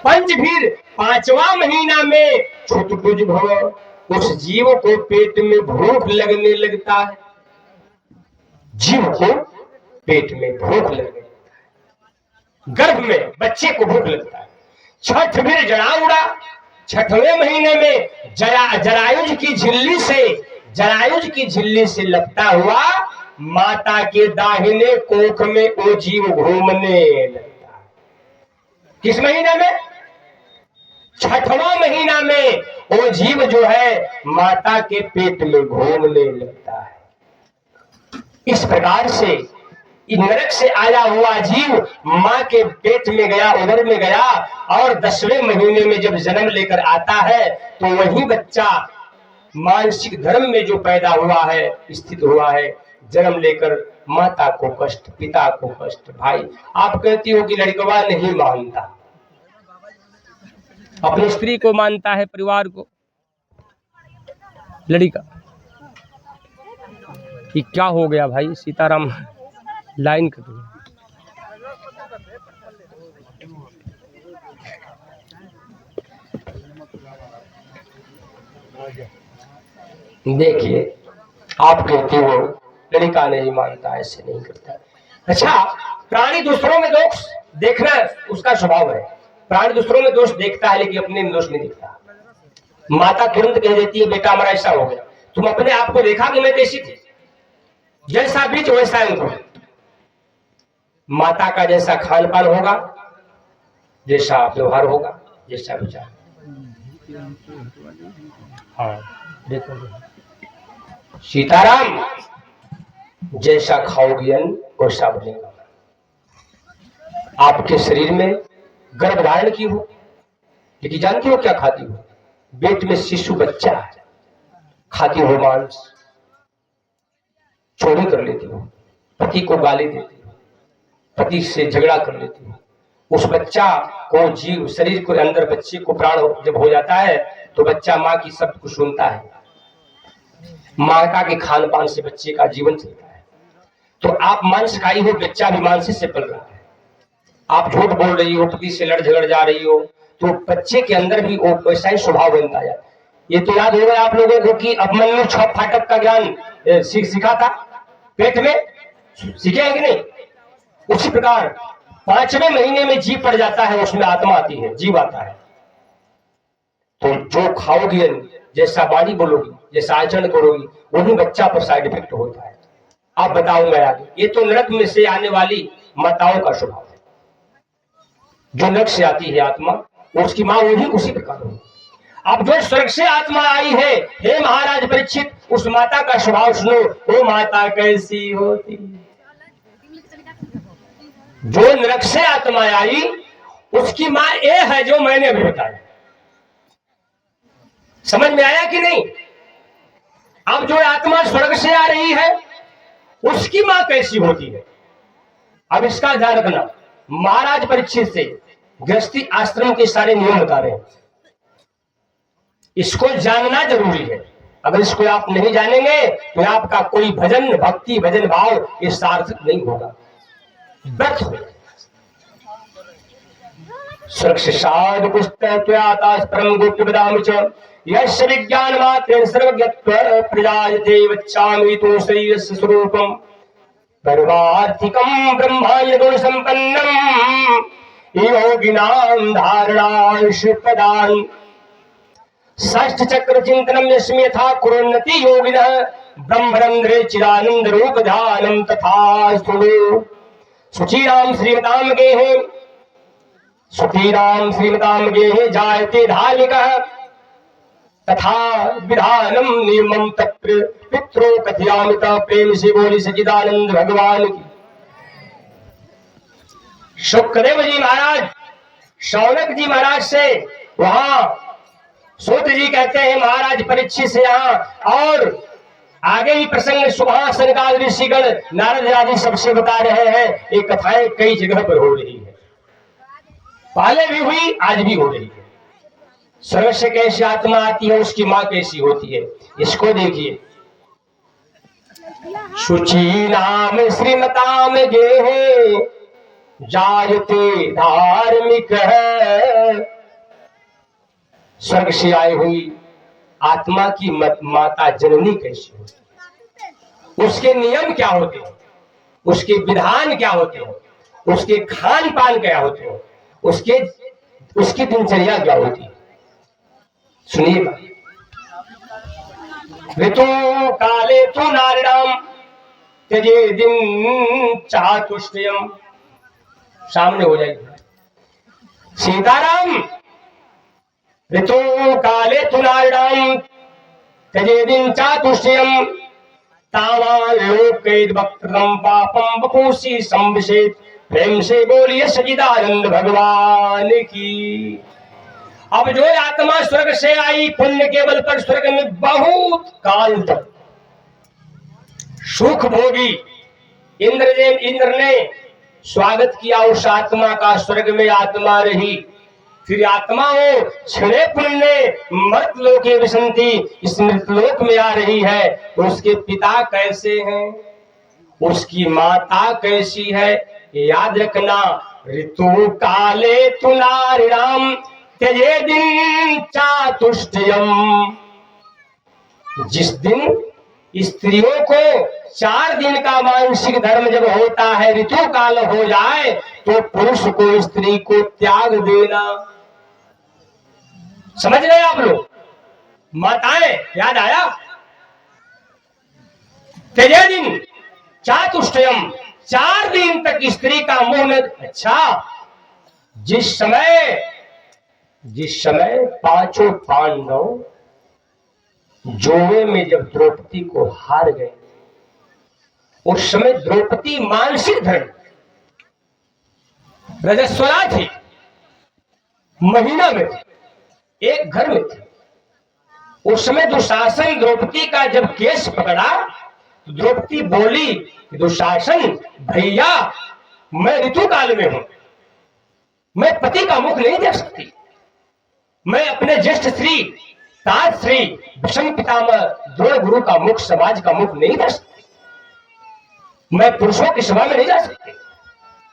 पंच फिर 5वां महीना में छुतकुज भव, उस जीव को पेट में भूख लगने लगता है। जीव को पेट में भूख लगने लगता है, गर्भ में बच्चे को भूख लगता है। छठ फिर जड़ा उड़ा, 6वें महीने में जरायुज की झिल्ली से लपटा हुआ माता के दाहिने कोख में वो जीव घूमने लगता है। किस महीने में? 6वां महीना में वो जीव जो है माता के पेट में घूमने लगता है। इस प्रकार से नरक से आया हुआ जीव माँ के पेट में गया, उदर में गया, और 10वें महीने में जब जन्म लेकर आता है तो वही बच्चा मानसिक धर्म में जो पैदा हुआ है, स्थित हुआ है, जन्म लेकर माता को कष्ट, पिता को कष्ट। भाई आप कहती हो कि लड़कवा नहीं मानता, अपनी स्त्री को मानता है, परिवार को। लड़का कि क्या हो गया भाई? सीताराम लाइन कर दो। देखिए आप कहते हो लड़का नहीं मानता, ऐसे नहीं करता। अच्छा, प्राणी दूसरों में दोष देखना उसका स्वभाव है। प्राणी दूसरों में दोष देखता है लेकिन अपने में दोष नहीं देखता। माता तुरंत कह देती है बेटा हमारा ऐसा हो गया, तुम अपने आप को देखा कि मैं कैसी थी? जैसा बीज वैसा अंकुर। माता का जैसा खान पान होगा, जैसा व्यवहार होगा, जैसा विचार। हाँ देखो सीताराम, जैसा खाओगी अन्न वैसा बनेगा। आपके शरीर में गर्भ धारण की हो, लेकिन जानती हो क्या खाती हो? पेट में शिशु बच्चा है, खाती हो मांस, चोरी कर लेती हो, पति को गाली देती हो, पति से झगड़ा कर लेती हो। उस बच्चा को जीव शरीर के अंदर बच्चे को प्राण जब हो जाता है तो बच्चा माँ की शब्द को सुनता है। माता के खान पान से बच्चे का जीवन चलता है। तो आप मांस खाई हो, बच्चा भी मांस से पल रहा है। आप झूठ बोल रही हो, पति से लड़ झगड़ जा रही हो, तो बच्चे के अंदर भी वो वैसा ही स्वभाव बनता है। ये तो याद होगा आप लोगों को कि अभिमन्यु 6 फाटक का ज्ञान सीखा था, पेट में सीखे हैं कि नहीं? उसी प्रकार 5वें महीने में जीव पड़ जाता है, उसमें आत्मा आती है, जीव आता है। तो जो खाओगी, जैसा वाणी बोलोगी, जैसा आचरण करोगी, वही बच्चा पर साइड इफेक्ट होता है। आप बताऊंगा आगे। ये तो नरक में से आने वाली माताओं का स्वभाव है। जो नरक से आती है आत्मा, उसकी माँ वही उसी प्रकार होगी। अब जो स्वर्ग से आत्मा आई है, हे महाराज परीक्षित, उस माता का स्वभाव सुनो। वो माता कैसी होती? जो नरक से आत्मा आई उसकी माँ ये है जो मैंने अभी बताया। समझ में आया कि नहीं? अब जो आत्मा स्वर्ग से आ रही है उसकी माँ कैसी होती है, अब इसका ध्यान रखना। महाराज परीक्षित से गृहस्थी आश्रम के सारे नियम बता रहे हैं, इसको जानना जरूरी है। अगर इसको आप नहीं जानेंगे तो आपका कोई भजन, भक्ति, भजन भाव ये सार्थक नहीं होगा, व्यर्थ होगा। सुरक्षित पुस्तक परम गुप्त विदाम च यस्य विज्ञान मात्रेण सर्वज्ञत्व प्रजायते वच्चामि तो शरीरस्य स्वरूपम् परमार्थिकम् ब्रह्माण्ड गुण संपन्नम् योगिनां धारणांशुपदान् षष्ठ चक्र चिंतनम यस्मे यथा कुर्वन्ति योगिनः ब्रह्मरंध्रे चिदानंद रूप ध्यानम तथा स्थूलो सुचीराम श्रीमताम गेहे सुखीराम श्रीमताम गेहे जायते धार्मिकः तथा विधानम नियमम तत्र पित्रो कथयामित। प्रेम से बोली सच्चिदानंद भगवान की। शुक्रदेव जी महाराज शौनक जी महाराज से वहां सूत जी कहते हैं महाराज परीक्षित से यहाँ, और आगे भी प्रसंग सुबह सनकाल ऋषिगण नारद आदि सबसे बता रहे हैं। ये कथाएं कई जगह पर हो रही है, पहले भी हुई, आज भी हो रही है। स्वर्ग से कैसे आत्मा आती है, उसकी माँ कैसी होती है, इसको देखिए। शुचि नाम श्रीमताम गेहे जायते धार्मिक है। स्वर्ग से आई हुई आत्मा की माता जननी कैसी होती, उसके नियम क्या होते हैं, उसके विधान क्या होते हैं, उसके खान पान क्या होते हैं, उसकी दिनचर्या क्या होती है, सुनिएगा। ऋतु काले तु नारिणाम त्यजे दिन चातुष्टयम। सामने हो जाएगी सीताराम। ऋतु काले तु नारिणाम त्यजे दिन चातुष्टयम तावान लोकैद वक्त्रम पापम बपूसी संविषेत। प्रेम से बोलिए सच्चिदानंद भगवान की। अब जो आत्मा स्वर्ग से आई पुण्य के बल पर स्वर्ग में बहुत काल तक सुख भोगी, इंद्र ने स्वागत किया उस आत्मा का, स्वर्ग में आत्मा रही। फिर आत्मा हो क्षणे पुण्य मृत लोके विसंति, इस मृत लोक में आ रही है। तो उसके पिता कैसे हैं, उसकी माता कैसी है, याद रखना। ऋतु काले तु नारिणाम त्यजे दिन चातुष्टयम। जिस दिन स्त्रियों को 4 दिन का मानसिक धर्म जब होता है, ऋतु काल हो जाए, तो पुरुष को स्त्री को त्याग देना। समझ रहे आप लोग? माताएं, याद आया? त्यजे दिन चातुष्टयम, 4 दिन तक स्त्री का मुंह न। अच्छा, जिस समय 5 पांडव जोड़े में जब द्रौपदी को हार गए, उस समय द्रौपदी मानसिक धर्म रजस्वला थी, महीना में थी, एक घर में थी। उस समय दुशासन द्रौपदी का जब केस पकड़ा तो द्रौपदी बोली, दुशासन भैया, मैं ऋतु काल में हूं, मैं पति का मुख नहीं देख सकती, मैं अपने ज्येष्ठ श्री ताज श्री भीष्म पितामह द्रोण गुरु का मुख, समाज का मुख नहीं देख सकती, मैं पुरुषों की सभा में नहीं जा सकती,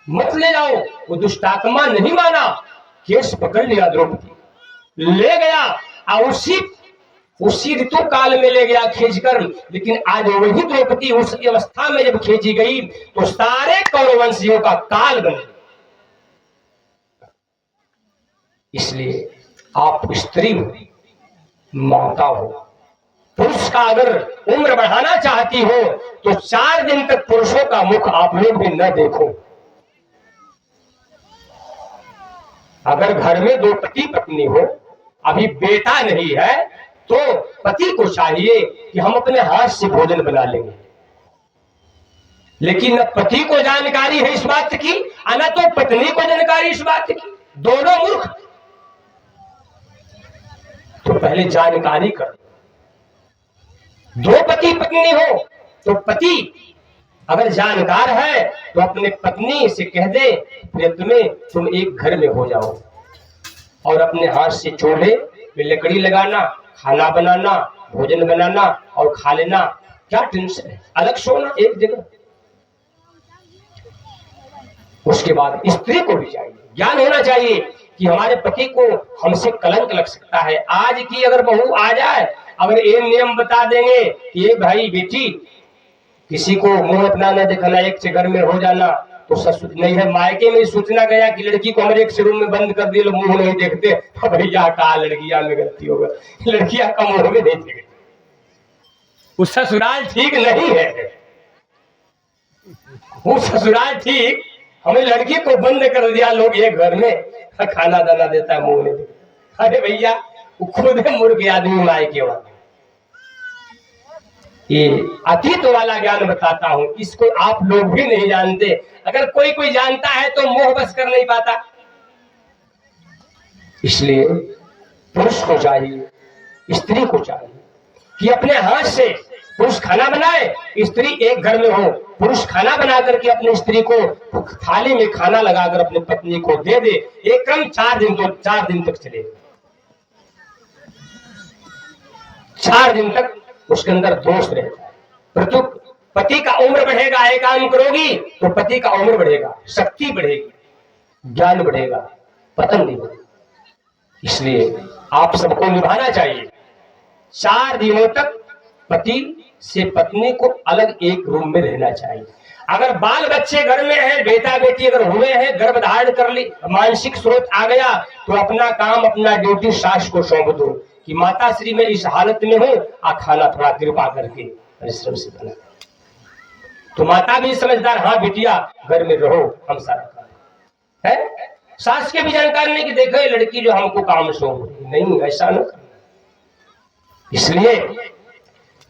मत ले जाओ। वो दुष्टात्मा नहीं माना, केस पकड़ लिया, द्रौपदी ले गया और उसी ऋतु काल में ले गया खींचकर। लेकिन आज वही द्रौपदी उस अवस्था में जब खींची गई तो सारे कौरवंशियों का काल बन गया। इसलिए आप स्त्री हो, माता हो, पुरुष का अगर उम्र बढ़ाना चाहती हो तो 4 दिन तक पुरुषों का मुख आप लोग भी न देखो। अगर घर में 2 पति पत्नी हो, अभी बेटा नहीं है, तो पति को चाहिए कि हम अपने हाथ से भोजन बना लेंगे। लेकिन न पति को जानकारी है इस बात की, न तो पत्नी को जानकारी इस बात की, दोनों मूर्ख। तो पहले जानकारी कर। 2 पति पत्नी हो तो पति अगर जानकार है तो अपने पत्नी से कह दे, प्रियतमे तुम एक घर में हो जाओ और अपने हाथ से चूल्हे में लकड़ी लगाना, खाना बनाना, भोजन बनाना और खा लेना। क्या टेंशन है, अलग सोना एक जगह। उसके बाद स्त्री को भी चाहिए, ज्ञान होना चाहिए कि हमारे पति को हमसे कलंक लग सकता है। आज की अगर बहू आ जाए, अगर ये नियम बता देंगे कि ये भाई बेटी किसी को मुंह अपना न दिखाना, एक से घर में हो जाना, तो ससुर नहीं है, मायके में सूचना गया कि लड़की को हमारे एक से रूम में बंद कर दिए, लोग मुंह नहीं देखते, तो भैया कहा लड़कियां में गलती होगा, लड़कियां का मुंह में नहीं देखे, उस ससुराल ठीक नहीं है, वो ससुराल ठीक, हमें लड़की को बंद कर दिया लोग एक घर में, खाना दाना देता है मुंह नहीं देखता। अरे भैया, वो खुद है मूर्ख आदमी मायके वाला। ये अतीत वाला ज्ञान बताता हूं, इसको आप लोग भी नहीं जानते। अगर कोई जानता है तो मोह बस कर नहीं पाता। इसलिए पुरुष को चाहिए, स्त्री को चाहिए कि अपने हाथ से पुरुष खाना बनाए, स्त्री एक घर में हो, पुरुष खाना बना करके अपनी स्त्री को थाली में खाना लगाकर अपनी पत्नी को दे दे। एक क्रम 4 दिन तक चले, 4 दिन तक उसके अंदर दोष रहता है। पति का उम्र बढ़ेगा, एक काम करोगी तो पति का उम्र बढ़ेगा, शक्ति बढ़ेगी, ज्ञान बढ़ेगा, पतन नहीं होगा। इसलिए आप सबको निभाना चाहिए। 4 दिनों तक पति से पत्नी को अलग एक रूम में रहना चाहिए। अगर बाल बच्चे घर में हैं, बेटा बेटी अगर हुए हैं, गर्भ धारण कर ली, मानसिक स्रोत आ गया, तो अपना काम अपना ड्यूटी सास को सौंप दो कि माता श्री मैं इस हालत में हूं, आ खाना थोड़ा कृपा करके परिश्रम से बना। तो माता भी समझदार, हाँ बिटिया घर में रहो, हम सारा काम है। सास के भी जानकार नहीं कि देखो ये लड़की जो हमको काम सौंप, नहीं ऐसा न करना। इसलिए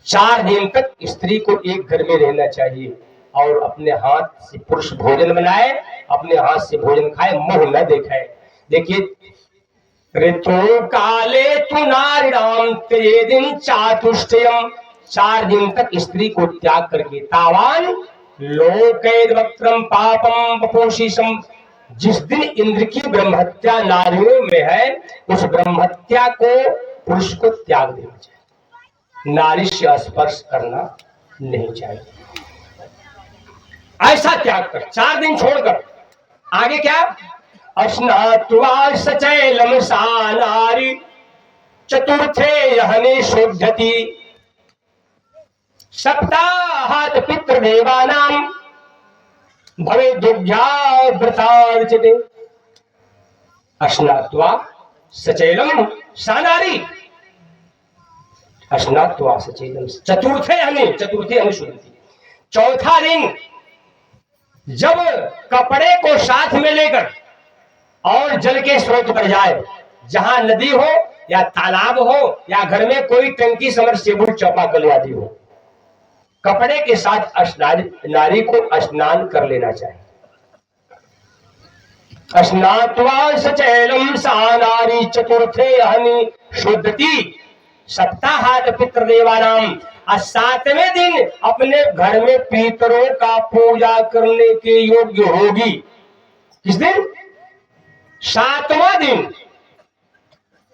4 दिन तक स्त्री को एक घर में रहना चाहिए और अपने हाथ से पुरुष भोजन बनाए, अपने हाथ से भोजन खाए, मुंह न देखाए। देखिए ऋतु काले तु नारिणाम ते दिन चातुष्टयम, 4 दिन तक स्त्री को त्याग करके तावान लोकैद वक्त्रम पापम वपोषिषम, जिस दिन इंद्र की ब्रह्महत्या नारियों में है, उस ब्रह्महत्या को पुरुष को त्याग देना चाहिए, नारी से स्पर्श करना नहीं चाहिए। ऐसा त्याग कर 4 दिन छोड़कर आगे क्या, अस्नात्वा सचैलम सा नारी चतुर्थे यहनि शुद्धति सप्ताहात् पितृदेवानां भवे दुग्ध्या व्रतार्चते। अस्नात्वा सचैलम सा नारी, अस्नात्वा सचैलम, चतुर्थे हनि शुद्धति, चौथा दिन जब कपड़े को साथ में लेकर और जल के स्रोत पर जाए, जहां नदी हो या तालाब हो या घर में कोई टंकी समरसेबुल चापाकल आदि हो, कपड़े के साथ नारी को स्नान कर लेना चाहिए। स्नात्वा सचैलम सा नारी चतुर्थे हनि शुद्धति सप्ताहात् पितृदेवानाम, 7वें दिन अपने घर में पितरों का पूजा करने के योग्य होगी। किस दिन? 7वां दिन।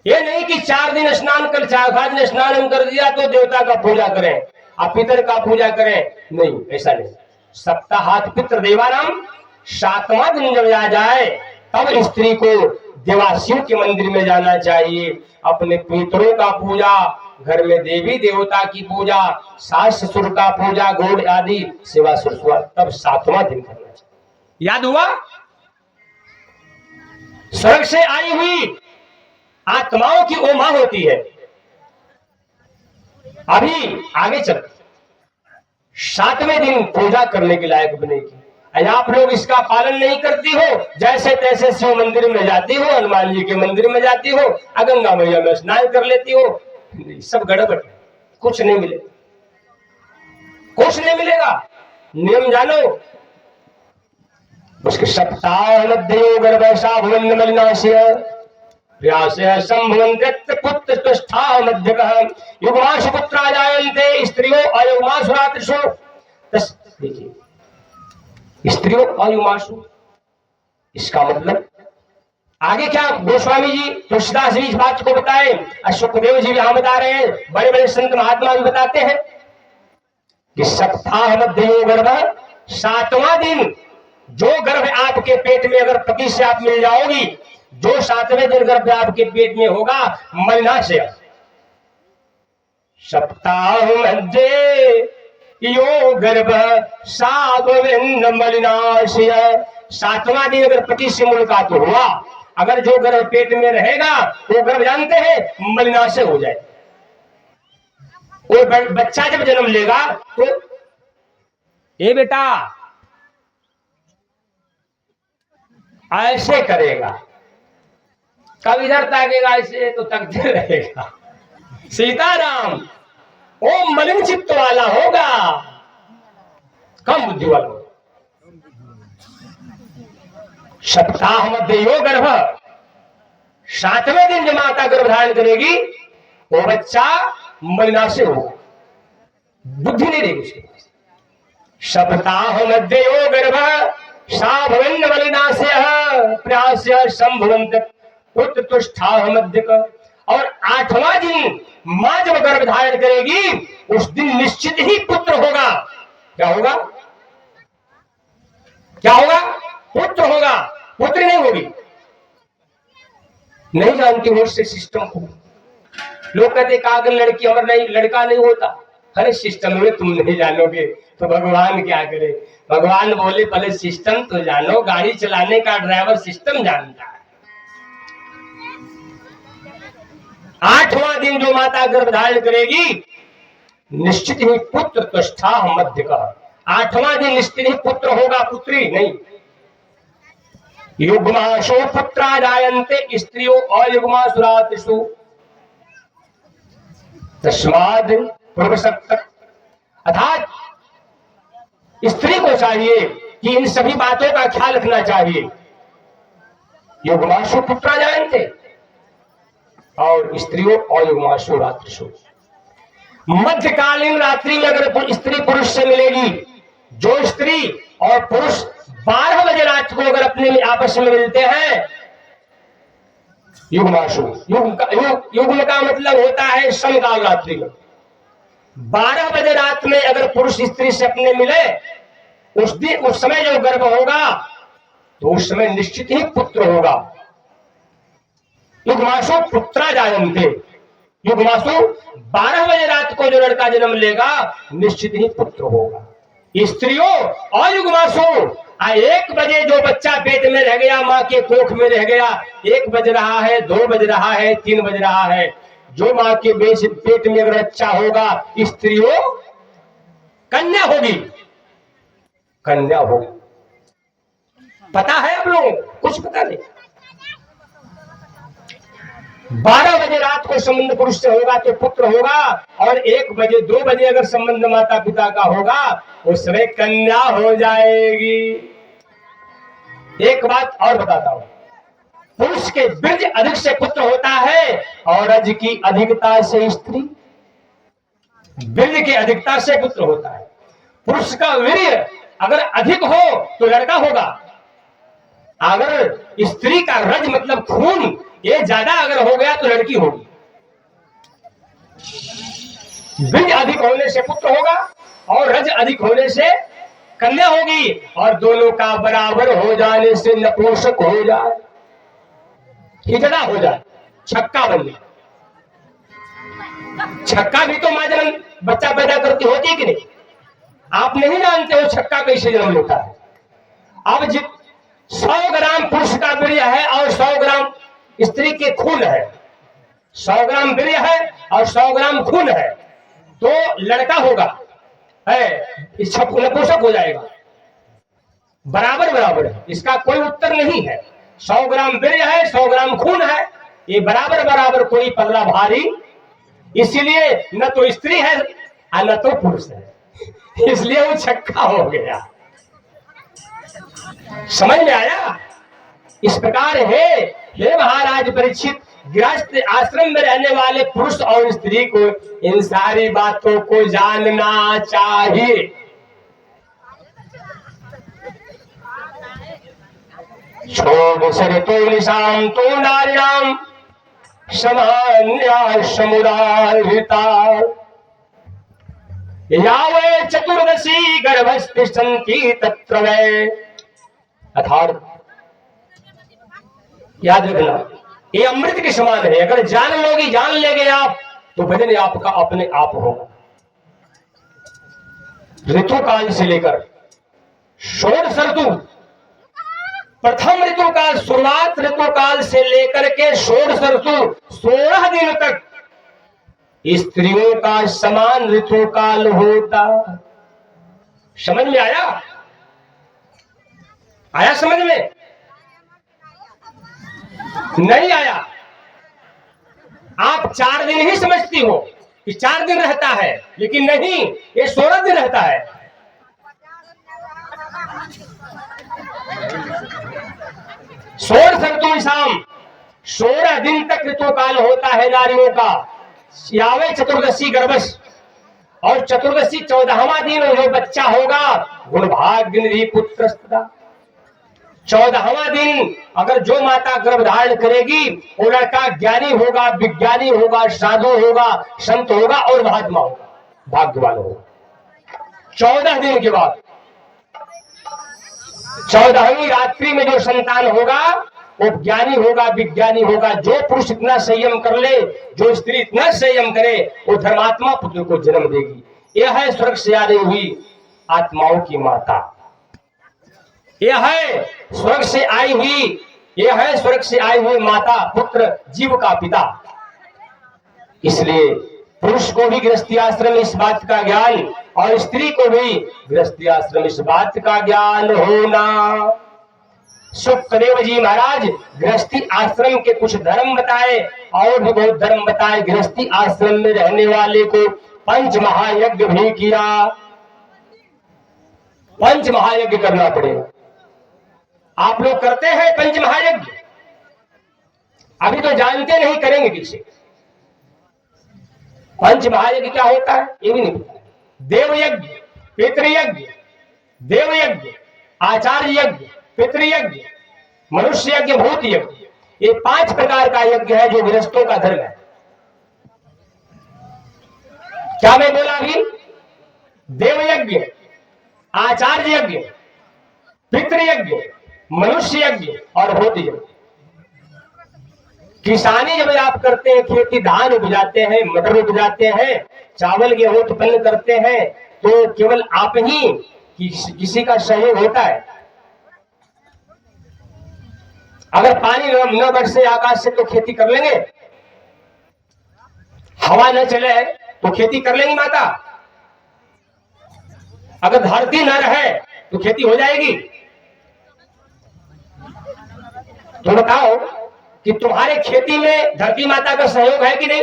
ये नहीं कि 4 दिन स्नान कर, 4 दिन स्नान कर दिया तो देवता का पूजा करें, आप पितर का पूजा करें, नहीं, ऐसा नहीं। सप्ताहात् पितृदेवानाम, 7वां दिन जब आ जाए तब स्त्री को देवासियों के मंदिर में जाना चाहिए, अपने पितरों का पूजा, घर में देवी देवता की पूजा, सास ससुर का पूजा, गोड़ आदि सेवा सुरसुआ, तब 7वां दिन करना चाहिए। याद हुआ? स्वर्ग से आई हुई आत्माओं की ओमा होती है। अभी आगे चल 7वें दिन पूजा करने के लायक बनेगी। आप लोग इसका पालन नहीं करती हो, जैसे तैसे शिव मंदिर में जाती हो, हनुमान जी के मंदिर में जाती हो, गंगा मैया में स्नान कर लेती हो, सब गड़बड़, कुछ नहीं मिलेगा, कुछ नहीं मिलेगा। नियम जानो, उसके सप्ताह मध्य गर्भसा भुवन मलिनाशय व्यासय संभवन्त्यत्र पुत्र तुष्ठा मध्यकः युग्माशु पुत्रा जायन्ते स्त्रियो अयुग्मासु रात्रिषु। देखिए स्त्रियों अयुग्मासु, इसका मतलब आगे क्या गोस्वामी जी तुलसीदास जी इस बात को बताए, सुखदेव जी भी हम बता रहे हैं, बड़े बड़े संत महात्मा भी बताते हैं कि सप्ताह मध्य गर्भ, 7वां दिन जो गर्भ आपके पेट में अगर पति से आप मिल जाओगी, जो 7वें दिन गर्भ आपके पेट में होगा मलिना से, सप्ताह मध्य यो गर्भ सागविंद मलिनाशय, 7वां दिन अगर पति से मुलाकात हुआ, अगर जो गर्भ पेट में रहेगा वो गर्भ जानते हैं मलिनाशय हो जाए। वो बच्चा जब जन्म लेगा तो ये बेटा ऐसे करेगा, कब इधर ताकेगा ऐसे तो तकते रहेगा, सीताराम वो मलिन चित्त वाला होगा, कम बुद्धि वाला होगा। सप्ताह मध्य यो गर्भ, 7वें दिन जब माता गर्भ धारण करेगी वो बच्चा मलिनाशय होगा, बुद्धि नहीं रहेगी उसके पास। सप्ताह मध्य यो गर्भ सा भवन मलिनाशय प्रयास्य संभवंत पुत्र तुष्ठा मध्यक। और 8वां दिन मां जब गर्भ धारण करेगी उस दिन निश्चित ही पुत्र होगा। क्या होगा? क्या होगा? पुत्र होगा। पुत्री नहीं होगी। नहीं जानती हो उससे सिस्टम को। लोग कहते कागल लड़की और नहीं लड़का नहीं होता। अरे सिस्टम में तुम नहीं जानोगे तो भगवान क्या करे। भगवान बोले पहले सिस्टम तो जानो। गाड़ी चलाने का ड्राइवर सिस्टम जानता है। 8वां दिन जो माता गर्भ धारण करेगी निश्चित ही पुत्र तुष्ठा मध्य का। 8वां दिन निश्चित ही पुत्र होगा, पुत्री नहीं। युग्माशो पुत्रा जायन्ते स्त्रियों अयुग्मासुरातिषु तस्माद् पूर्वसप्तक। अर्थात स्त्री को चाहिए कि इन सभी बातों का ख्याल रखना चाहिए। युग्माशु पुत्रा जायन्ते और स्त्रियों अयुग्माशु रात्रिषु। मध्यकालीन रात्रि में अगर स्त्री पुरुष से मिलेगी, जो स्त्री और पुरुष 12 बजे रात को अगर अपने आपस में मिलते हैं, युग्माशु। युग्म का मतलब होता है समकाल रात्रि में। 12 बजे रात में अगर पुरुष स्त्री से अपने मिले, उस समय जो गर्भ होगा तो उस समय निश्चित ही पुत्र होगा। युग्माशु पुत्रा जायन्ते। युग्माशु 12 बजे रात को जो लड़का जन्म लेगा निश्चित ही पुत्र होगा। स्त्रियों और युग्माशु 1 बजे जो बच्चा पेट में रह गया, मां के कोख में रह गया, 1 बज रहा है, 2 बज रहा है, 3 बज रहा है, जो मां के पेट में अगर बच्चा होगा स्त्रियों कन्या होगी। कन्या होगी। पता है आप लोगों कुछ पता नहीं। 12 बजे रात को संबंध पुरुष से होगा तो पुत्र होगा, और 1 बजे 2 बजे अगर संबंध माता पिता का होगा उस समय कन्या हो जाएगी। एक बात और बताता हूं, पुरुष के बीज अधिक से पुत्र होता है और रज की अधिकता से स्त्री। बीज की अधिकता से पुत्र होता है। पुरुष का वीर्य अगर अधिक हो तो लड़का होगा। अगर स्त्री का रज मतलब खून ये ज्यादा अगर हो गया तो लड़की होगी। बीज अधिक होने से पुत्र होगा और रज अधिक होने से कन्या होगी, और दोनों का बराबर हो जाने से नपुंसक हो जाए, हिजड़ा हो जाए, छक्का बन जाए। छक्का भी तो मां जन्म बच्चा पैदा करती होती है कि नहीं? आप नहीं जानते हो छक्का कैसे जन्म लेता है। अब 100 ग्राम पुरुष का वीर्य है और 100 ग्राम स्त्री के खून है। 100 ग्राम वीर्य है और 100 ग्राम खून है तो लड़का होगा, है नपुंसक हो जाएगा। बराबर बराबर है, इसका कोई उत्तर नहीं है। 100 ग्राम वीर्य है, 100 ग्राम खून है, ये बराबर बराबर, कोई पल्ला भारी। इसीलिए न तो स्त्री है और न तो पुरुष है, इसलिए वो छक्का हो गया। समझ में आया? इस प्रकार हे महाराज परीक्षित, गृहस्थ आश्रम में रहने वाले पुरुष और स्त्री को इन सारी बातों को जानना चाहिए। षोडश ऋतु निशाम तो नार्याम समान्या समुदायिता यावे चतुर्दशी गर्भस्तिष्ठन्ति तत्र वै। अर्थात याद रखना, ये अमृत के समान है। अगर जान लोगी, जान लेंगे आप, तो भजन आपका अपने आप होगा। ऋतु काल से लेकर षोडश ऋतु, प्रथम ऋतु काल, शुरुआत ऋतु काल से लेकर के षोडश ऋतु 16 दिन तक स्त्रियों का समान ऋतु काल होता। समझ में आया? आया समझ में? नहीं आया? आप 4 दिन ही समझती हो कि 4 दिन रहता है, लेकिन नहीं, ये 16 दिन रहता है। षोडश ऋतु शाम 16 दिन तक ऋतु काल होता है नारियों का। यावे चतुर्दशी गर्भस, और चतुर्दशी 14वां दिन जो बच्चा होगा गुणभाग्य निधि पुत्र। 14वां दिन अगर जो माता गर्भ धारण करेगी वो लड़का ज्ञानी होगा, विज्ञानी होगा, साधु होगा, संत होगा और महात्मा होगा, भाग्यवान होगा। 14 दिन के बाद 14वीं रात्रि में जो संतान होगा वो ज्ञानी होगा, विज्ञानी होगा। जो पुरुष इतना संयम कर ले, जो स्त्री इतना संयम करे, वो धर्मात्मा पुत्र को जन्म देगी। यह है स्वर्ग से आई हुई आत्माओं की माता, यह है स्वर्ग से आई हुई, यह है स्वर्ग से आई हुई माता, पुत्र जीव का पिता। इसलिए पुरुष को भी गृहस्थी आश्रम इस बात का ज्ञान और स्त्री को भी गृहस्थी आश्रम इस बात का ज्ञान होना। सुखदेव जी महाराज गृहस्थी आश्रम के कुछ धर्म बताए और भी बहुत धर्म बताए। गृहस्थी आश्रम में रहने वाले को पंच महायज्ञ भी किया, पंच महायज्ञ करना पड़ेगा। आप लोग करते हैं पंच महायज्ञ? अभी तो जानते नहीं, करेंगे किसे? पंच महायज्ञ क्या होता है ये भी नहीं पता। देवयज्ञ, पितृयज्ञ, देवयज्ञ, आचार्य यज्ञ, पितृयज्ञ, मनुष्य यज्ञ, भूत यज्ञ, ये 5 प्रकार का यज्ञ है जो गृहस्थों का धर्म है। क्या मैं बोला अभी? देवयज्ञ, आचार्य यज्ञ, पितृयज्ञ, मनुष्य यज्ञ और भूत यज्ञ। किसानी जब आप करते हैं, खेती धान उपजाते हैं, मटर उपजाते हैं, चावल गेहूं उत्पन्न करते हैं, तो केवल आप ही किसी का सहयोग होता है। अगर पानी न बरसे आकाश से तो खेती कर लेंगे? हवा न चले तो खेती कर लेंगी माता? अगर धरती न रहे तो खेती हो जाएगी? तो बताओ कि तुम्हारे खेती में धरती माता का सहयोग है कि नहीं?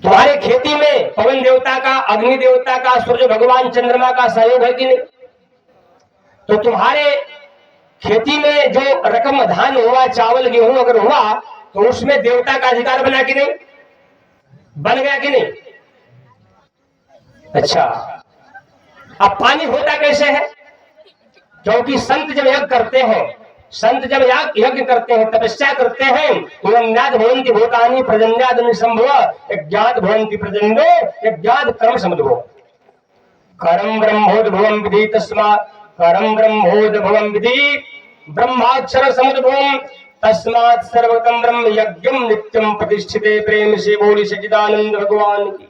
तुम्हारे खेती में पवन देवता का, अग्नि देवता का, सूर्य भगवान, चंद्रमा का सहयोग है कि नहीं? तो तुम्हारे खेती में जो रकम धान हुआ, चावल गेहूं अगर हुआ, तो उसमें देवता का अधिकार बना कि नहीं? बन गया कि नहीं? अच्छा, अब पानी होता कैसे है? क्योंकि संत जब यज्ञ करते हैं, संत जब यज्ञ करते हैं, तपस्या करते हैं, यज्ञाद भवन्ति भूतानि प्रजन्याद निसंभव, यज्ञाद भवन्ति प्रजन्यो यज्ञाद कर्म समुद्भव। करम ब्रह्मोद्भवं विधि तस्मात् करम ब्रह्मोद्भवं विधि ब्रह्माक्षर समुद्भवं तस्मात् सर्वगतं ब्रह्म यज्ञं नित्यं प्रतिष्ठिते। प्रेम से बोली सच्चिदानंद भगवान की।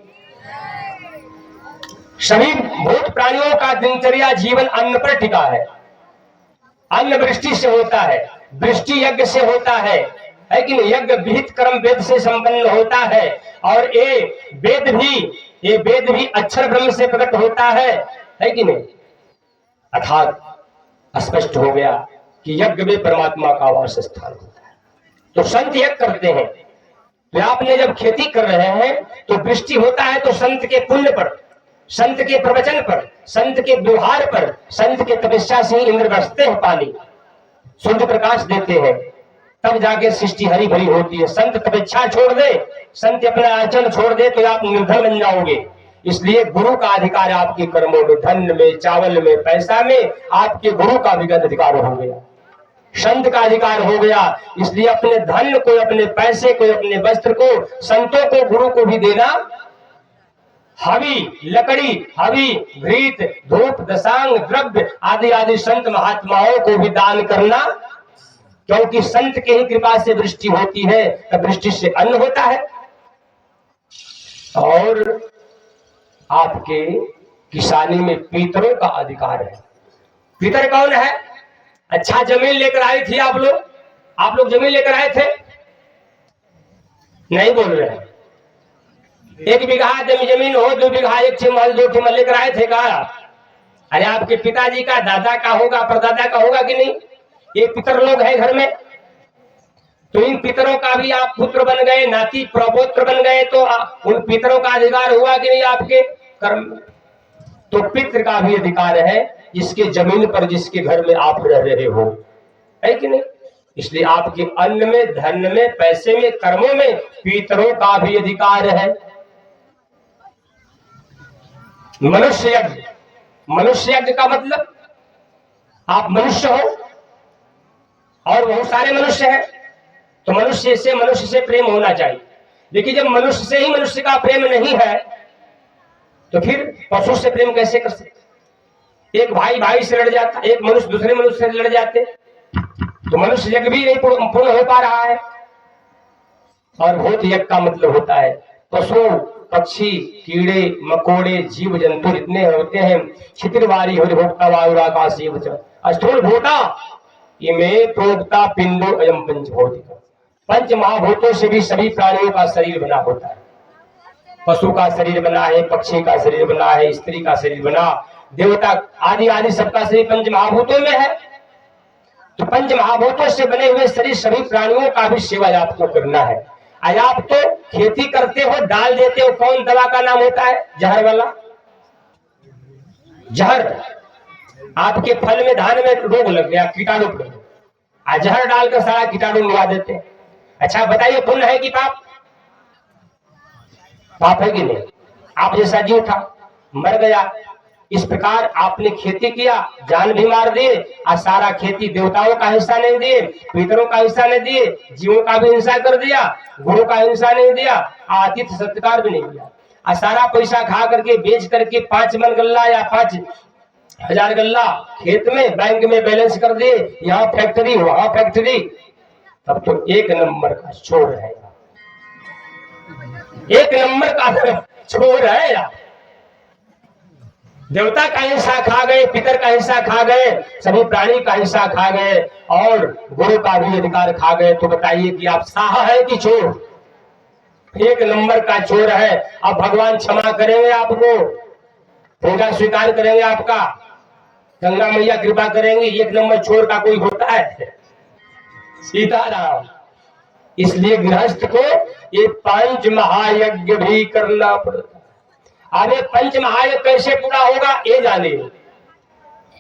सभी भूत प्राणियों का दिनचर्या जीवन अन्न पर टिका है। अन्न वृष्टि से होता है, वृष्टि यज्ञ से होता है कि नहीं? यज्ञ विहित कर्म वेद से संपन्न होता है। और ये वेद भी अक्षर ब्रह्म से प्रकट होता है कि नहीं? अर्थात स्पष्ट हो गया कि यज्ञ में परमात्मा का वास स्थान होता है। तो संत यज्ञ करते हैं। तो आपने जब खेती कर रहे हैं तो वृष्टि होता है तो संत के पुण्य पर, संत के प्रवचन पर, संत के व्यवहार पर, संत के तपस्या से इंद्र बरसते हैं, पानी सूर्य प्रकाश देते हैं, तब जाके सृष्टि हरी भरी होती है। संत तपस्या छोड़ दे, संत अपना आचरण छोड़ दे तो आप निर्धन बन जाओगे। इसलिए गुरु का अधिकार आपके कर्मों में, धन में, चावल में, पैसा में आपके गुरु का भी अधिकार हो गया, संत का अधिकार हो गया। इसलिए अपने धन को, अपने पैसे को, अपने वस्त्र को संतों को, गुरु को भी देना। हवि, लकड़ी, हवि, घृत, धूप, दशांग, द्रव्य आदि आदि संत महात्माओं को भी दान करना, क्योंकि संत के ही कृपा से वृष्टि होती है, तब वृष्टि से अन्न होता है। और आपके किसानी में पितरों का अधिकार है। पितर कौन है? अच्छा, जमीन लेकर आई थी आप लोग जमीन लेकर आए थे? नहीं बोल रहे हैं। 1 बीघा जमीन हो, 2 बीघा, 1 ठेमल, 2 ठेमल लेकर आए थे का? अरे आपके पिताजी का, दादा का होगा, परदादा का होगा कि नहीं? ये पितर लोग हैं घर में। तो इन पितरों का भी आप पुत्र बन गए, नाती प्रपौत्र बन गए, तो उन पितरों का अधिकार हुआ कि नहीं आपके कर्म? तो पितृ का भी अधिकार है जिसके जमीन पर, जिसके घर में आप रह रहे हो, है कि नहीं? इसलिए आपके अन्न में, धन में, पैसे में, कर्मों में पितरों का भी अधिकार है। मनुष्य यज्ञ, मनुष्य यज्ञ का मतलब आप मनुष्य हो और बहुत सारे मनुष्य हैं, तो मनुष्य से प्रेम होना चाहिए। लेकिन जब मनुष्य से ही मनुष्य का प्रेम नहीं है तो फिर पशु से प्रेम कैसे कर सकते? एक भाई भाई से लड़ जाता, एक मनुष्य दूसरे मनुष्य से लड़ जाते, तो मनुष्य यज्ञ भी नहीं पूर्ण हो पा रहा है। और भूत यज्ञ का मतलब होता है पशु पक्षी कीड़े मकोड़े जीव जंतु इतने होते हैं। क्षितिरवारी हरिभोक्ता वायु आकाशीय स्थूल भूता इमे प्रोक्ता पिंडो अयम पंचभौतिक। पंच महाभूतों से भी सभी प्राणियों का शरीर बना होता है। पशु का शरीर बना है, पक्षी का शरीर बना है, स्त्री का शरीर बना, देवता आदि आदि सबका शरीर पंच महाभूतों में है। तो पंच महाभूतों से बने हुए शरीर सभी प्राणियों का भी सेवा आपको करना है। आज आप तो खेती करते हो, डाल देते हो, कौन दवा का नाम होता है? जहर वाला जहर। आपके फल में धान में रोग लग गया, कीटाणु लग गया, जहर डालकर सारा कीटाणु मिला देते हैं। अच्छा बताइए पुण्य है कि पाप? पाप है कि नहीं? आप जैसा जीव था, मर गया, इस प्रकार आपने खेती किया, जान भी मार दिए, और सारा खेती देवताओं का हिस्सा नहीं दिए, पितरों का हिस्सा नहीं दिए, जीवों का भी हिंसा कर दिया, गुरु का हिस्सा नहीं दिया, आतिथ्य सत्कार भी नहीं दिया, और सारा पैसा खा करके बेच करके 5 मन गल्ला या 5,000 गल्ला खेत में बैंक में बैलेंस कर दिए, यहाँ फैक्ट्री वहां फैक्ट्री। तब तो एक नंबर का चोर है, एक नंबर का चोर है यार। देवता का हिस्सा खा गए, पितर का हिस्सा खा गए, सभी प्राणी का हिस्सा खा गए, और गुरु का भी अधिकार खा गए। तो बताइए कि आप साहा है कि चोर? एक नंबर का चोर है। अब भगवान क्षमा करेंगे आपको, पूजा स्वीकार करेंगे आपका, गंगा मैया कृपा करेंगे। एक नंबर चोर का कोई होता है? सीताराम। इसलिए गृहस्थ को ये 5 महायज्ञ भी करना पड़ता। अरे 5 महायज्ञ कैसे पूरा होगा ये जाने,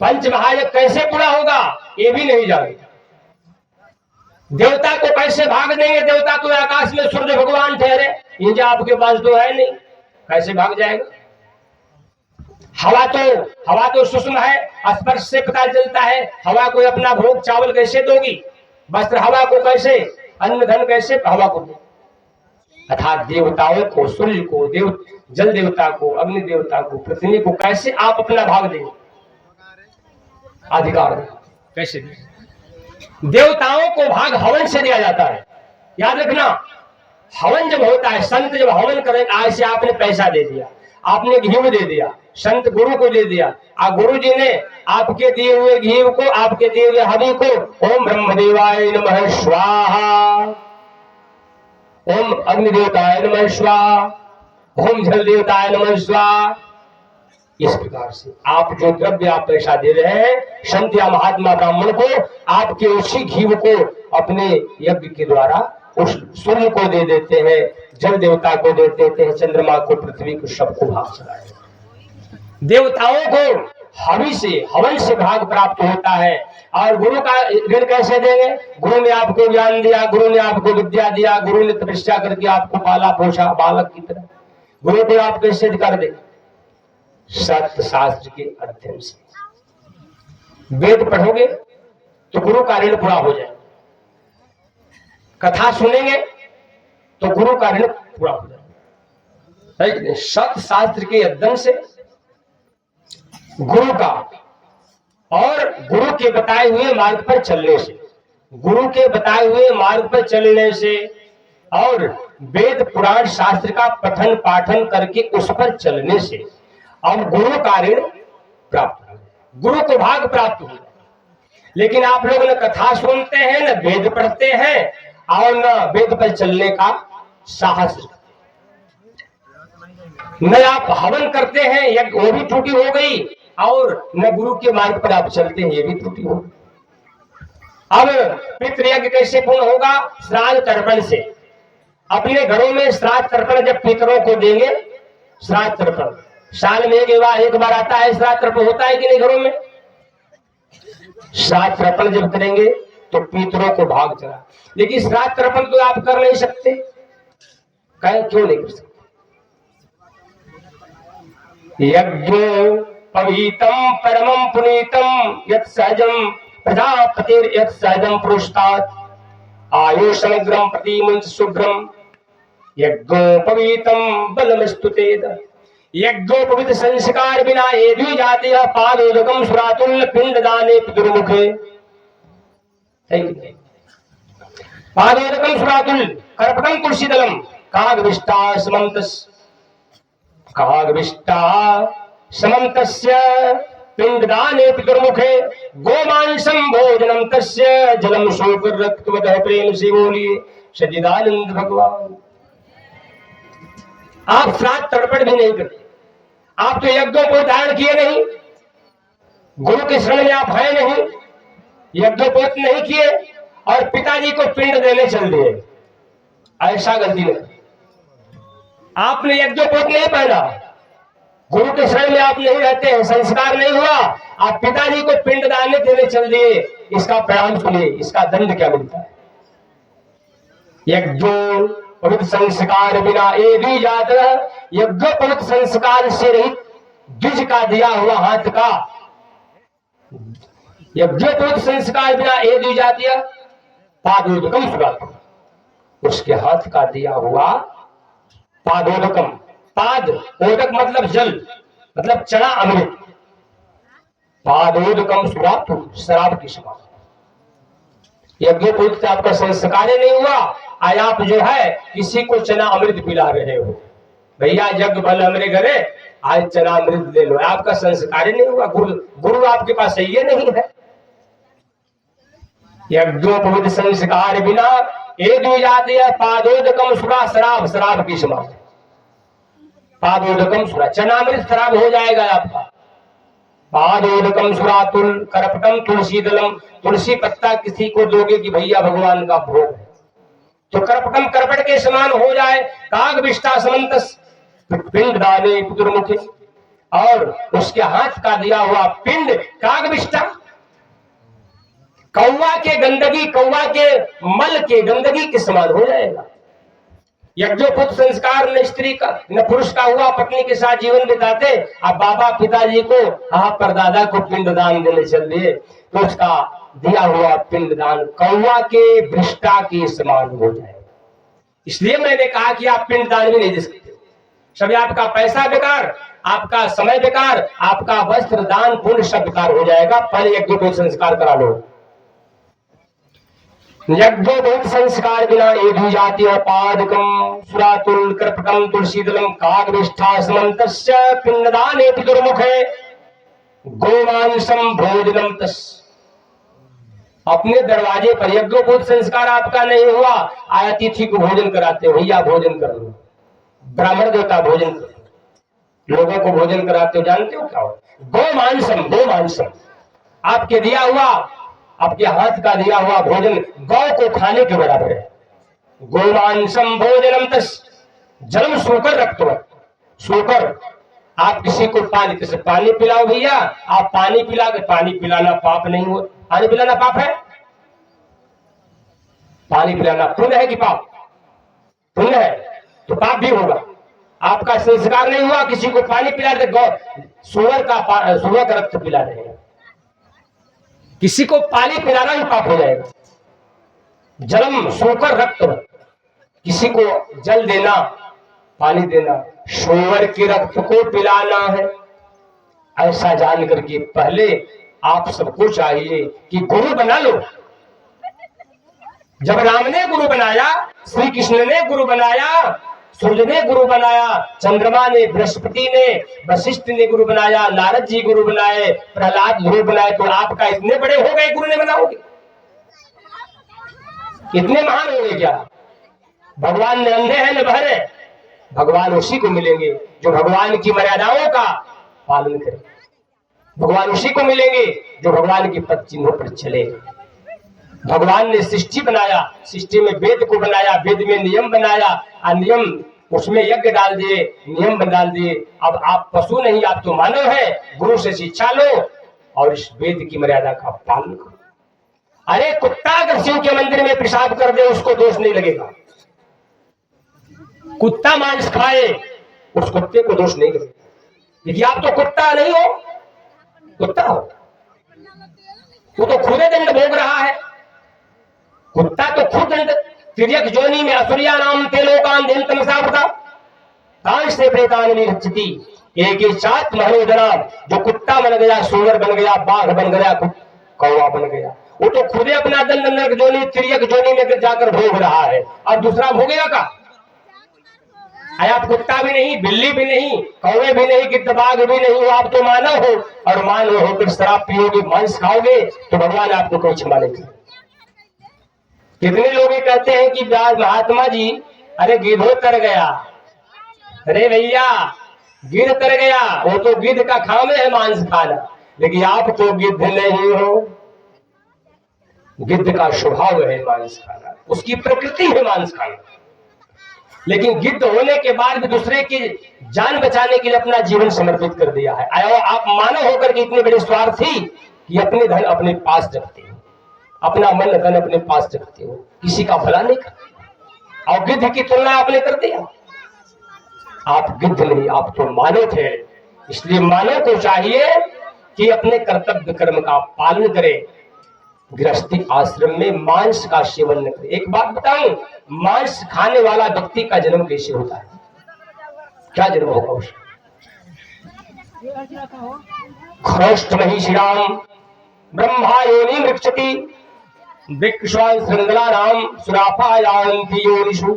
5 महायज्ञ कैसे पूरा होगा ये भी नहीं जाने। देवता को कैसे भाग देंगे? देवता तो आकाश में सूर्य भगवान ठहरे, ये आपके पास तो है नहीं, कैसे भाग जाएगा? हवा तो सूक्ष्म है, स्पर्श से पता चलता है। हवा को अपना भोग चावल कैसे दोगी? वस्त्र हवा को कैसे, अन्न धन कैसे हवा को दे? अर्थात देवताओं को, सूर्य को, जल देवता को, अग्नि देवता को, पृथ्वी को कैसे आप अपना भाग देंगे? अधिकार कैसे दें? देवताओं को भाग हवन से दिया जाता है। याद रखना, हवन जब होता है, संत जब हवन करें, आज से आपने पैसा दे दिया, आपने घी दे दिया, संत गुरु को दे दिया, और गुरु जी ने आपके दिए हुए घी को, आपके दिए हुए हवि को ओम ब्रह्मदेवाय नमः स्वाहा, ओम अग्नि देवताय नमः स्वाहा, ओम जल देवताय नमः स्वाहा। इस प्रकार से आप जो द्रव्य आप पैसा दे रहे हैं, संत या महात्मा ब्राह्मण को, आपके उसी घी को अपने यज्ञ के द्वारा उस सूर्य को दे देते हैं, जल देवता को दे देते हैं, चंद्रमा को, पृथ्वी को, सबको भाग चलाए। देवताओं को हवि से, हवन से भाग प्राप्त होता है। और गुरु का ऋण कैसे देंगे? गुरु ने आपको ज्ञान दिया, गुरु ने आपको विद्या दिया, गुरु ने तपस्या करके आपको पाला पोषा बालक की तरह, गुरु को आप कैसे कर देंगे? सत्य शास्त्र के अध्ययन से। वेद पढ़ोगे तो गुरु का ऋण पूरा हो जाएगा, कथा सुनेंगे तो गुरु का ऋण पूरा हो जाएगा। सत्य शास्त्र के अध्ययन से, गुरु का और गुरु के बताए हुए मार्ग पर चलने से, गुरु के बताए हुए मार्ग पर चलने से, और वेद पुराण शास्त्र का पठन पाठन करके उस पर चलने से अब गुरु का ऋण प्राप्त हो, गुरु को भाग प्राप्त हो। लेकिन आप लोग न कथा सुनते हैं, न वेद पढ़ते हैं, और न वेद पर चलने का साहस, न आप हवन करते हैं, यज्ञ वो भी त्रुटि हो गई, और न गुरु के मार्ग पर आप चलते हैं, ये भी त्रुटि हो गई। अब पितृयज्ञ कैसे पूर्ण होगा? श्राद्ध तर्पण से। अपने घरों में श्राद्ध तर्पण जब पितरों को देंगे, श्राद्ध तर्पण साल में एक बार आता है, श्राद्ध तर्पण होता है कि नहीं घरों में? श्राद्ध तर्पण जब करेंगे तो पितरों को भाग चला। लेकिन श्राद्ध तर्पण तो आप कर नहीं सकते, क्यों नहीं कर सकते? यज्ञो पवित्रम परमं पुनीतम यत् सहजं प्रजापतिर यत् सहजं पुरुषात् आयुषमग्रम प्रतिमुंच शुभ्रम यज्ञो पवित्रम बलमस्तुतेद। यज्ञोपवित संस्कार बिना एद्वी जाति पादोदकम सुरातुल्य पिंड दाने पितुर्मुखे। पादोदकम सुरातुल्य कर्पटम तुलसीदलम कागविष्टा समन्तस्य पिंडदाने पितुर्मुखे गोमांसम भोजनम तस्य जलम शोकर रक्तवतः प्रेम से बोलिए सच्चिदानंद भगवान। आप श्राद्ध तड़पड़ भी नहीं करते, आप तो यज्ञों को धारण किए नहीं, गुरु के शरण में आप हैं नहीं, यज्ञोपवीत नहीं किए और पिताजी को पिंड देने चल दिए। ऐसा गलती नहीं, आपने यज्ञोपवीत नहीं पहना, गुरु के शरण में आप नहीं रहते हैं, संस्कार नहीं हुआ, आप पिताजी को पिंड दान देने चल दिए। इसका परिणाम सुनिए, इसका दंड क्या मिलता है। यज्ञोपवीत संस्कार बिना एद्वी जात, यज्ञोपवीत संस्कार से रहित द्विज का दिया हुआ हाथ का, यज्ञोपवीत संस्कार बिना एद्वी जातीय पादोदकम सुरातुल्य, उसके हाथ का दिया हुआ पादोदकम, पाद ओदक मतलब जल, मतलब चना अमृत, पादोदकम सुरातुल्य शराब की समान। यज्ञोपवीत से आपका संस्कार नहीं हुआ, आज आप जो है किसी को चना अमृत पिला रहे हो। भैया यज्ञ बल हमरे घरे, आज चना अमृत ले लो, आपका संस्कार नहीं हुआ, गुरु आपके पास सही नहीं है। यज्ञोपवीत संस्कार बिना एद्वी जाति पादोदकम सुरा, शराब शराब की समान। पादोदकम सुरा, चनामृत शराब हो जाएगा आपका। पादोदकम सुरातुल करपटम तुलसी दलम, तुलसी पत्ता किसी को दोगे कि भैया भगवान का भोग है, तो करपटम करपट के समान हो जाए। काग विष्टा समंतस पिंड दाने पितुर्मुखे, और उसके हाथ का दिया हुआ पिंड काग विष्टा, कौवा के गंदगी, कौवा के मल के गंदगी के समान हो जाएगा। यज्ञोपवीत संस्कार न स्त्री का न पुरुष का हुआ, पत्नी के साथ जीवन बिताते, अब बाबा पिताजी को आप परदादा को पिंडदान देने चल दिए, तो उसका दिया हुआ पिंडदान कौवा के वृष्टा के समान हो जाए। इसलिए मैंने कहा कि आप पिंडदान भी नहीं दे सकते, सब आपका पैसा बेकार, आपका समय बेकार, आपका वस्त्र दान पुण्य सब बेकार हो जाएगा। पहले यज्ञोपवीत संस्कार करा लो। यज्ञोपवीत संस्कार बिना एद्वी जाति पादकम सुरातुल्य कर्पटम तुलसीदलम कागविष्ठा समन्तस्य पिंडदाने पितुर्मुखे गोमांसम भोजनम तस्। अपने दरवाजे पर यज्ञोपवीत संस्कार आपका नहीं हुआ, आया तिथि को भोजन कराते, भैया भोजन कर लो, ब्राह्मण देवता भोजन कर लो, लोगों को भोजन कराते हो, जानते हो क्या हो? गोमांसम, गोमांसम आपके दिया हुआ, आपके हाथ का दिया हुआ भोजन गौ को खाने के बराबर है। गोमांसम भोजनम तस् जलम सोकर रखते, सोकर आप किसी को पानी, किसी पानी पिलाओ भैया, आप पानी पिला के, पानी पिलाना पाप नहीं हो, पानी पिलाना पाप है? पानी पिलाना पुण्य है कि पाप? पुण्य है, तो पाप भी होगा। आपका संस्कार नहीं हुआ, किसी को पानी पिला दे, गौ सुअर का रक्त पिला देगा, किसी को पानी पिलाना ही पाप हो जाएगा। जलम सोकर रक्त, किसी को जल देना, पानी देना, सुअर के रक्त को पिलाना है। ऐसा जान करके पहले आप सबको चाहिए कि गुरु बना लो। जब राम ने गुरु बनाया, श्री कृष्ण ने गुरु बनाया, सूर्य ने गुरु बनाया, चंद्रमा ने, बृहस्पति ने, वशिष्ठ ने गुरु बनाया, नारद जी गुरु बनाए, प्रहलाद गुरु बनाए, तो आपका इतने बड़े हो गए गुरु ने बनाओगे? इतने महान हो गए क्या? भगवान ने अंधे हैं न बहरे, भगवान उसी को मिलेंगे जो भगवान की मर्यादाओं का पालन करे, भगवान उसी को मिलेंगे जो भगवान की पद चिन्हों पर चले। भगवान ने सृष्टि बनाया, सृष्टि में वेद को बनाया, वेद में नियम बनाया, और नियम उसमें यज्ञ डाल दिए, नियम डाल दिए। अब आप पशु नहीं, आप तो मानव है, गुरु से शिक्षा लो और इस वेद की मर्यादा का पालन करो। अरे कुत्ता अगर शिव के मंदिर में पेशाब कर दे, उसको दोष नहीं लगेगा। कुत्ता मांस खाए, उस कुत्ते को दोष नहीं लगेगा, क्योंकि आप तो कुत्ता नहीं हो, कुत्ता हो, वो तो खुदे दंड भोग रहा है। कुत्ता तो खुद तिर्यक जोनी में असुरिया नाम ते लोकान दिन तमसा बता कांश से प्रेतान में गच्छति, एक ही चात मनोदरा, जो कुत्ता बन गया, सूअर बन गया, बाघ बन गया, कौवा बन गया, वो तो खुदे अपना दंड नरक जोनी, तिर्यक जोनी में जाकर भोग रहा है, अब दूसरा भोगेगा का? आप कुत्ता भी नहीं, बिल्ली भी नहीं, कौवे भी नहीं, गिद्धबाघ भी नहीं हो, आप तो मानव हो, और मानव होकर शराब पियोगे, मांस खाओगे, तो भगवान आपको कोई क्षमा नहीं करेगा। कितने लोग ये कहते हैं कि महात्मा जी, अरे गिद्धो तर गया, अरे भैया गिद्ध तर गया, वो तो गिद्ध का काम है मांस खाना, लेकिन आप तो गिद्ध नहीं हो। गिद्ध का स्वभाव है मांस खाना, उसकी प्रकृति है मांस खाना, लेकिन गिद्ध होने के बाद भी दूसरे की जान बचाने के लिए अपना जीवन समर्पित कर दिया है। आप मानव होकर के इतने बड़े स्वार्थी कि अपने धन अपने पास रखते हो, अपना मन धन अपने पास रखते हो, किसी का भला नहीं करते, और गिद्ध की तुलना आपने कर दिया। आप गिद्ध नहीं, आप तो मानव थे। इसलिए मानव को चाहिए कि अपने कर्तव्य कर्म का पालन करे, गृहस्थी आश्रम में मांस का सेवन न करे। एक बात बताऊं, मांस खाने वाला व्यक्ति का जन्म कैसे होता है? क्या जन्म होगा उसका? खरोष्ट महिषीणाम ब्रह्मा योनि मृक्षति वृक्षवान श्रृंगलानाम सुरापायान्ति योनिषु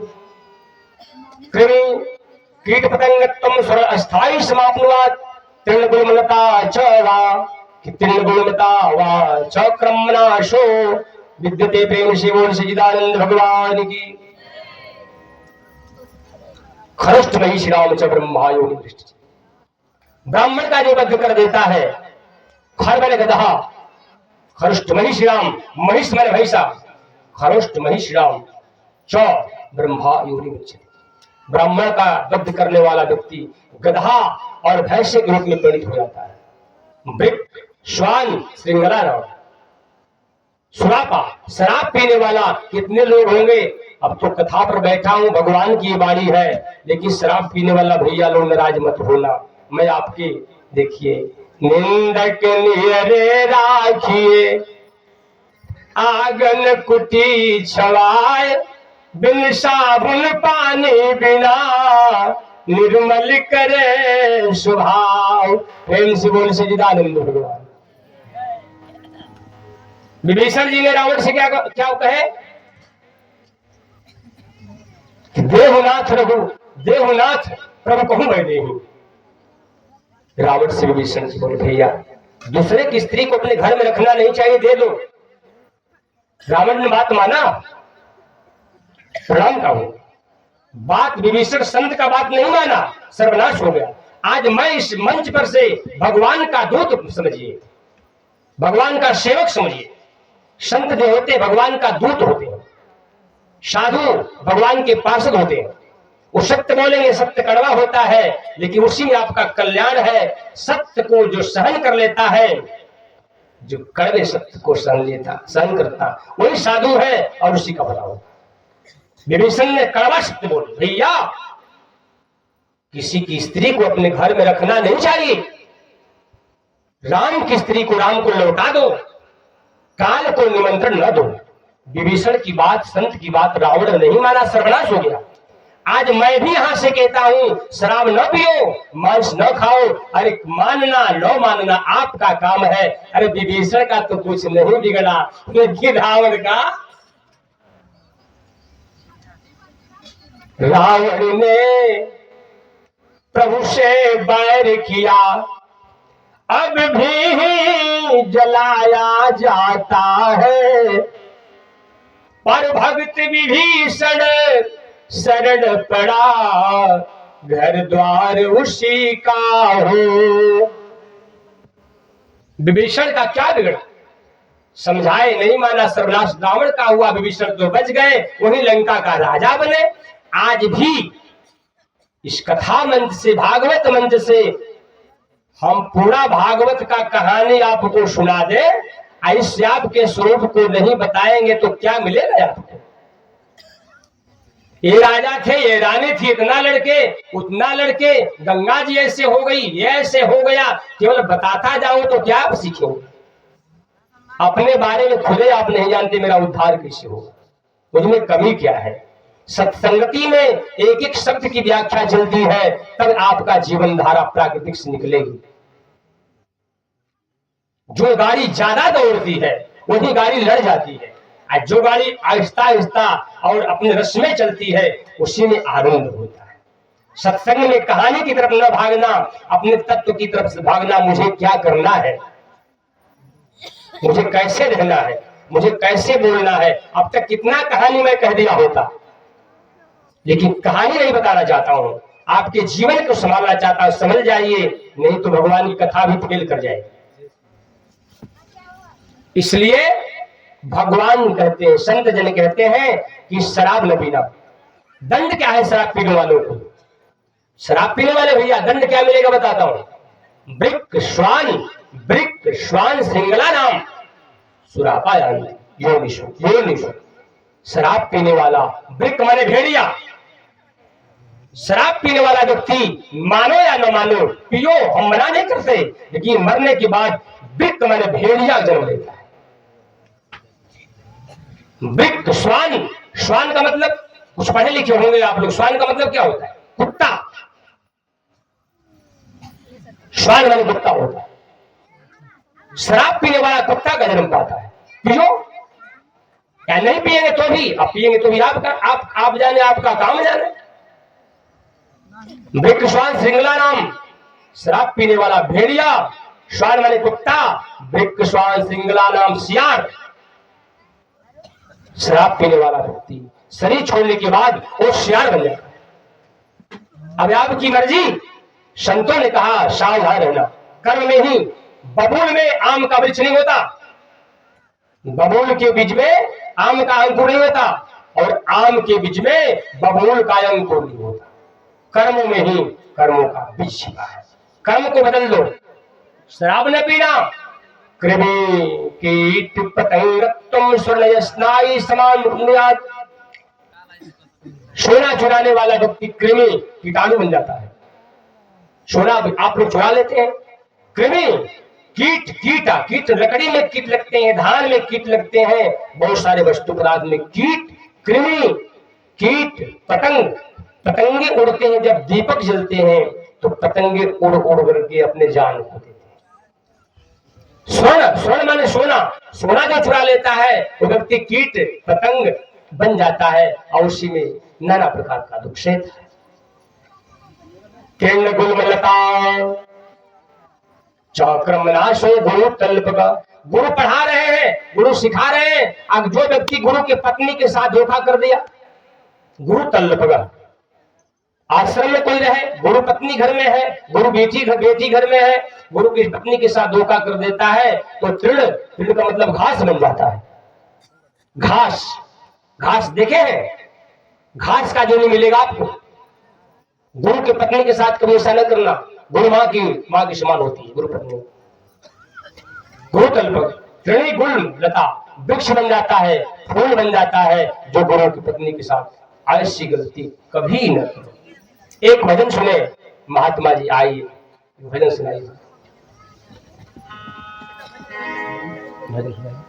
कृमि कीट पतंगत्वम स्वर अस्थायी समाप्नुयात् तृणगुणमलता च वा तृणगुणमलता वा च क्रमनाशो विद्यते प्रेम शिवो सच्चिदानंद भगवान की। खरष्ट महिषीणाम च ब्रह्मा योनि मृक्षति, ब्राह्मण का जो वध कर देता है, खर मैंने गधा, खरुष्ट महिषीणाम, महिष मैंने भैंसा, खरुष्ट महिषीणाम च ब्रह्मा योनि मृक्षति, ब्राह्मण का वध करने वाला व्यक्ति गधा और भैंसे के रूप में परिणित हो जाता है। वृक्ष श्वान श्रृंगला नाम, सुरापा शराब पीने वाला, कितने लोग होंगे? अब तो कथा पर बैठा हूं, भगवान की बाणी है, लेकिन शराब पीने वाला भैया लोग नाराज मत होना। मैं आपके देखिए, निंदक नियरे राखिए आंगन कुटी छवाए, बिन साबुन पानी बिना निर्मल करे स्वभाव। प्रेम से बोल सच्चिदानंद भगवान। विभीषण जी ने रावण से क्या कहे? देहुनाथ रघु, देहुनाथ प्रभु कहूं मैं देहु। रावण से विभीषण जी बोले, भैया दूसरे की स्त्री को अपने घर में रखना नहीं चाहिए, दे दो। रावण ने बात माना, प्रणाम का हूं। बात विभीषण संत का बात नहीं माना, सर्वनाश हो गया। आज मैं इस मंच पर से भगवान का दूत समझिए, भगवान का सेवक समझिए। संत जो होते भगवान का दूत होते हैं, साधु भगवान के पार्षद होते हैं। वो सत्य बोलेंगे, सत्य कड़वा होता है, लेकिन उसी में आपका कल्याण है। सत्य को जो सहन कर लेता है, जो कड़वे सत्य को सहन करता, वही साधु है और उसी का भला होता। विभीषण ने कड़वा सत्य बोले, भैया किसी की स्त्री को अपने घर में रखना नहीं चाहिए। राम की स्त्री को राम को लौटा दो, काल को निमंत्रण न दो। विभीषण की बात, संत की बात रावण नहीं माना, सर्वनाश हो गया। आज मैं भी यहां से कहता हूं, शराब न पियो, मांस न खाओ। अरे मानना न मानना आपका काम है। अरे विभीषण का तो कुछ नहीं बिगड़ा, लेकिन रावण का, रावण ने प्रभु से बैर किया, अब भी जलाया जाता है। पर भक्त विभीषण शरण पड़ा, घर द्वार उसी का हो। विभीषण का क्या बिगड़ा? समझाए नहीं माना, सर्वनाश रावण का हुआ। विभीषण तो बच गए, वही लंका का राजा बने। आज भी इस कथा मंच से, भागवत मंच से हम पूरा भागवत का कहानी आपको सुना दे, ऐसे आपके स्वरूप को नहीं बताएंगे तो क्या मिलेगा आपको? ये राजा थे, ये रानी थी, इतना लड़के उतना लड़के, गंगा जी ऐसे हो गई, ये ऐसे हो गया। केवल बताता जाऊं तो क्या आप सीखोगे? अपने बारे में खुदे आप नहीं जानते, मेरा उद्धार कैसे होगा, मुझमें कमी क्या है। सत्संगति में एक एक शब्द की व्याख्या चलती है, तब आपका जीवन धारा प्राकृतिक से निकलेगी। जो गाड़ी ज्यादा दौड़ती है वही गाड़ी लड़ जाती है, और जो गाड़ी आहिस्ता आहिस्ता और अपने रस में चलती है उसी में आनंद होता है। सत्संग में कहानी की तरफ न भागना, अपने तत्व की तरफ से भागना। मुझे क्या करना है, मुझे कैसे रहना है, मुझे कैसे बोलना है। अब तक कितना कहानी मैं कह दिया होता, लेकिन कहानी नहीं बताना चाहता हूं, आपके जीवन को संभालना चाहता हूं। समझ जाइए, नहीं तो भगवान की कथा भी फेल कर जाएगी। इसलिए भगवान कहते हैं, संत जन कहते हैं कि शराब न पीना। दंड क्या है शराब पीने वालों को? शराब पीने वाले भैया दंड क्या मिलेगा बताता हूं। वृक श्वान सिंगला नाम सुरापा योनिषु। शराब पीने वाला, वृक माने भेड़िया। शराब पीने वाला व्यक्ति, मानो या न मानो, पियो, हम मना नहीं करते, लेकिन मरने के बाद वृक माने भेड़िया जन्म लेता है। वृक श्वान का मतलब, कुछ पढ़े लिखे होंगे आप लोग, श्वान का मतलब क्या होता है? कुत्ता। श्वान माने कुत्ता होता है। शराब पीने वाला कुत्ता का जन्म पाता है। पियो या नहीं पिएंगे तो भी, आप पिएंगे तो भी आपका आप जाने, आपका काम जाने। वृक श्वान श्रृंगला नाम, शराब पीने वाला भेड़िया, श्वान माने कुत्ता, वृक श्वान श्रृंगला नाम सियार। शराब पीने वाला व्यक्ति शरीर छोड़ने के बाद वो सियार बन जाता है। अब आपकी मर्जी। संतों ने कहा सावधान रहना, कर्म में ही। बबूल में आम का वृक्ष नहीं होता, बबूल के बीज में आम का अंकुर नहीं होता, और आम के बीज में बबूल का अंकुर नहीं होता। कर्मों में ही कर्मों का बीज छिपा है। कर्म को बदल दो। शराब न पीना। कृमि कीट पतंग तुम स्वर्ण स्नायु समान। सोना चुराने वाला व्यक्ति कृमि कीटाणु बन जाता है। सोना आप लोग चुरा लेते हैं। कृमि कीट लकड़ी में कीट लगते हैं, धान में कीट लगते हैं, बहुत सारे वस्तु पदार्थ में कीट, कृमि, कीट, पतंगे उड़ते हैं। जब दीपक जलते हैं तो पतंगे उड़ उड़ करके अपने जान खो देते हैं। स्वर्ण माने सोना जो चुरा लेता है वो व्यक्ति कीट पतंग बन जाता है, और उसी में नाना प्रकार का दुख सहता है। किरण गुलमलता चक्रमनाशो गुरु तल्पगा। गुरु पढ़ा रहे हैं, गुरु सिखा रहे हैं। अब जो व्यक्ति गुरु की पत्नी के साथ धोखा कर दिया, गुरु तल्पगा। आश्रम में कोई रहे, गुरु पत्नी घर में है, गुरु बेटी घर में है, गुरु की पत्नी के साथ धोखा कर देता है तो तृण का मतलब घास बन जाता है। घास देखे हैं, घास का जो नहीं मिलेगा आपको। गुरु की पत्नी के साथ कभी ऐसा न करना। गुरु माँ की समान होती है गुरु पत्नी। गुरु तल्पक तृणी गुल लता, वृक्ष बन जाता है, फूल बन जाता है। जो गुरु की पत्नी के साथ ऐसी गलती कभी न करो। एक भजन सुने, महात्मा जी आइए भजन सुनाइए। भजन सुनाइए।